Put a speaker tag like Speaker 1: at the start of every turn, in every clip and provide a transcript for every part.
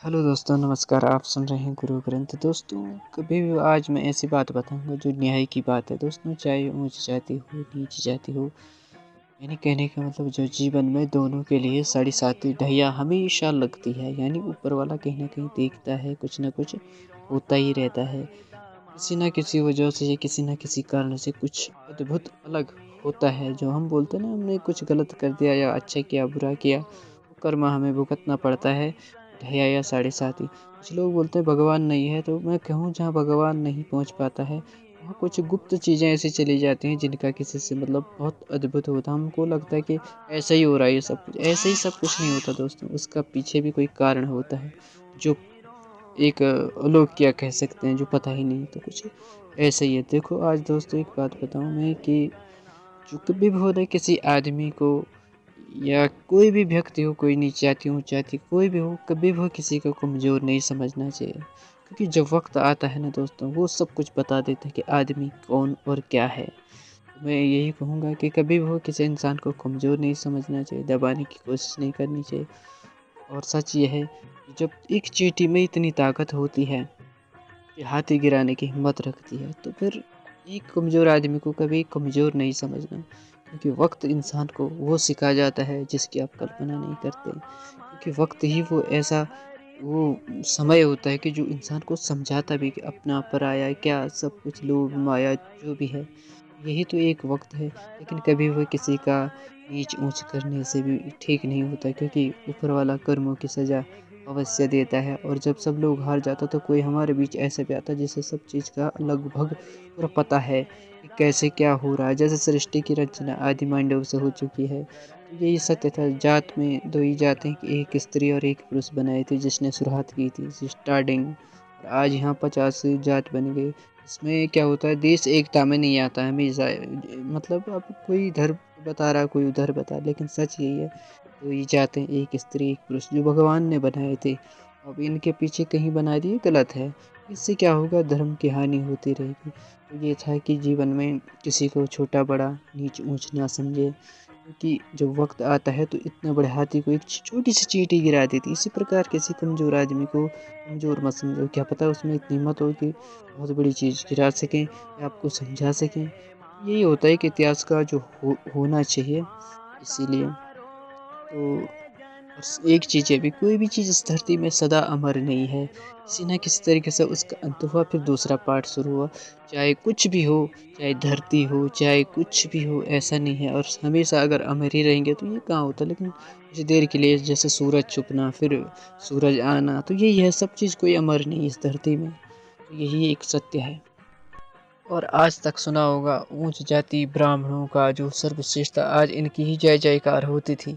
Speaker 1: Hello दोस्तों, नमस्कार। आप सुन रहे हैं गुरु ग्रंथ। दोस्तों, कभी भी आज मैं ऐसी बात बताऊंगा जो न्याय की बात है। दोस्तों, चाहे ऊंच जाति हो नीच जाति हो, यानी कहने का मतलब जो जीवन में दोनों के लिए साढ़े साती ढैया हमेशा लगती है। यानी ऊपर वाला कहीं ना कहीं देखता है, कुछ ना कुछ होता ही रहता है। किसी ना किसी वजह से या किसी ना किसी कारण से कुछ अद्भुत अलग होता है, जो हम बोलते हैं ना, हमने कुछ गलत कर दिया या अच्छा किया बुरा किया, वो कर्म हमें भुगतना पड़ता है। ढैया या साढ़े साती। कुछ लोग बोलते हैं भगवान नहीं है, तो मैं कहूँ जहाँ भगवान नहीं पहुँच पाता है, वहाँ कुछ गुप्त चीज़ें ऐसी चली जाती हैं जिनका किसी से मतलब बहुत अद्भुत होता है। हमको लगता है कि ऐसा ही हो रहा है, ये सब कुछ ऐसे ही सब कुछ नहीं होता दोस्तों, उसका पीछे भी कोई कारण होता है जो एक लोग क्या कह सकते हैं, जो पता ही नहीं। तो कुछ ऐसा ही है। देखो आज दोस्तों, एक बात बताऊँ मैं कि जो कभी भी होता है किसी आदमी को या कोई भी व्यक्ति हो, कोई नीच जाति ऊंच जाति कोई भी हो, कभी भी किसी को कमज़ोर नहीं समझना चाहिए। क्योंकि जब वक्त आता है ना दोस्तों, वो सब कुछ बता देते हैं कि आदमी कौन और क्या है। तो मैं यही कहूँगा कि कभी भी हो किसी इंसान को कमज़ोर नहीं समझना चाहिए, दबाने की कोशिश नहीं करनी चाहिए। और सच ये है कि जब एक चींटी में इतनी ताकत होती है कि हाथी गिराने की हिम्मत रखती है, तो फिर एक कमज़ोर आदमी को कभी कमज़ोर नहीं समझना। क्योंकि वक्त इंसान को वो सिखा जाता है जिसकी आप कल्पना नहीं करते। क्योंकि वक्त ही वो ऐसा वो समय होता है कि जो इंसान को समझाता भी कि अपना पराया क्या, सब कुछ लोभ माया जो भी है, यही तो एक वक्त है। लेकिन कभी वह किसी का नीच ऊंच करने से भी ठीक नहीं होता, क्योंकि ऊपर वाला कर्मों की सज़ा अवश्य देता है। और जब सब लोग हार जाता तो कोई हमारे बीच ऐसे भी आता जिसे सब चीज़ का लगभग पूरा पता है कि कैसे क्या हो रहा है। जैसे सृष्टि की रचना आदि मानव से हो चुकी है, तो यही सत्य था। जात में दो ही जातें, एक स्त्री और एक पुरुष बनाए थे, जिसने शुरुआत की थी स्टार्टिंग। और आज यहाँ 50 जात बन गए। इसमें क्या होता है, देश एकता में नहीं आता है हमेशा। मतलब अब कोई इधर बता रहा, कोई उधर बता रहा, लेकिन सच यही है। तो ये जाते हैं एक स्त्री एक पुरुष, जो भगवान ने बनाए थे। अब इनके पीछे कहीं बना दिए, गलत है। इससे क्या होगा, धर्म की हानि होती रहेगी। तो ये था कि जीवन में किसी को छोटा बड़ा नीच ऊंच ना समझे। क्योंकि जब वक्त आता है तो इतने बड़े हाथी को एक छोटी सी चींटी गिरा देती। इसी प्रकार किसी कमज़ोर आदमी को कमज़ोर मत समझो। क्या पता उसमें इतनी हिम्मत हो कि बहुत बड़ी चीज़ गिरा सकें या आपको समझा सकें। यही होता है कि इतिहास का जो होना चाहिए। इसीलिए तो बस एक चीज़ है, भी कोई भी चीज़ इस धरती में सदा अमर नहीं है। किसी न किसी तरीके से उसका अंत हुआ, फिर दूसरा पार्ट शुरू हुआ। चाहे कुछ भी हो, चाहे धरती हो, चाहे कुछ भी हो, ऐसा नहीं है। और हमेशा अगर अमर ही रहेंगे तो ये कहाँ होता। लेकिन कुछ देर के लिए, जैसे सूरज छुपना फिर सूरज आना, तो यही है, सब चीज़ कोई अमर नहीं इस धरती में। तो यही एक सत्य है। और आज तक सुना होगा ऊंच जाति ब्राह्मणों का जो सर्वश्रेष्ठ था, आज इनकी ही जय जयकार होती थी।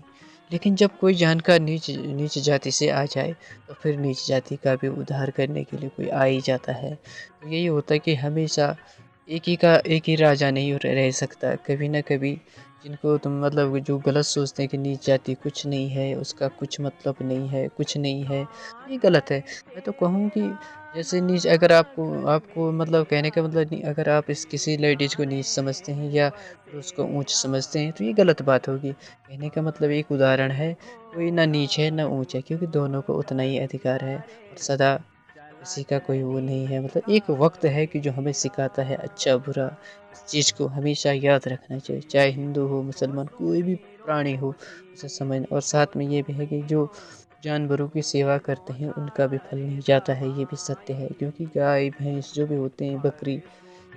Speaker 1: लेकिन जब कोई जानकार नीच नीच जाति से आ जाए, तो फिर नीच जाति का भी उद्धार करने के लिए कोई आ ही जाता है। तो यही होता है कि हमेशा एक ही राजा नहीं रह सकता। कभी ना कभी जिनको तुम मतलब जो गलत सोचते हैं कि नीच जाति कुछ नहीं है, उसका कुछ मतलब नहीं है, कुछ नहीं है, ये गलत है। मैं तो कहूँ कि जैसे नीच, अगर आपको आपको मतलब कहने का मतलब नहीं, अगर आप इस किसी लेडीज़ को नीच समझते हैं या पुरुष को ऊँच समझते हैं, तो ये गलत बात होगी। कहने का मतलब एक उदाहरण है, कोई ना नीच है ना ऊँच है, क्योंकि दोनों को उतना ही अधिकार है। और सदा किसी का कोई वो नहीं है। मतलब एक वक्त है कि जो हमें सिखाता है अच्छा बुरा। इस चीज़ को हमेशा याद रखना चाहिए, चाहे हिंदू हो मुसलमान कोई भी प्राणी हो, उसे समझ। और साथ में ये भी है कि जो जानवरों की सेवा करते हैं उनका भी फल नहीं जाता है, ये भी सत्य है। क्योंकि गाय भैंस जो भी होते हैं, बकरी,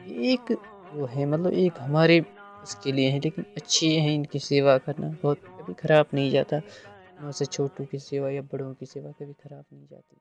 Speaker 1: ये एक वो है, मतलब एक हमारे उसके लिए है, लेकिन अच्छी है इनकी सेवा करना, बहुत कभी खराब नहीं जाता। उनसे छोटों की सेवा या बड़ों की सेवा कभी खराब नहीं जाती।